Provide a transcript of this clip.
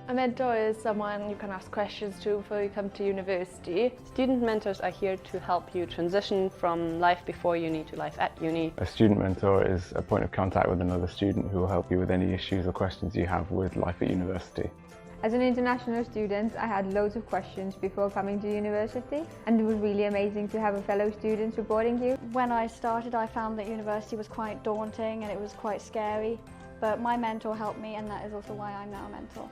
A mentor is someone you can ask questions to before you come to university. Student mentors are here to help you transition from life before uni to life at uni. A student mentor is a point of contact with another student who will help you with any issues or questions you have with life at university. As an international student, I had loads of questions before coming to university, and it was really amazing to have a fellow student supporting you. When I started, I found that university was quite daunting and it was quite scary, but my mentor helped me, and that is also why I'm now a mentor.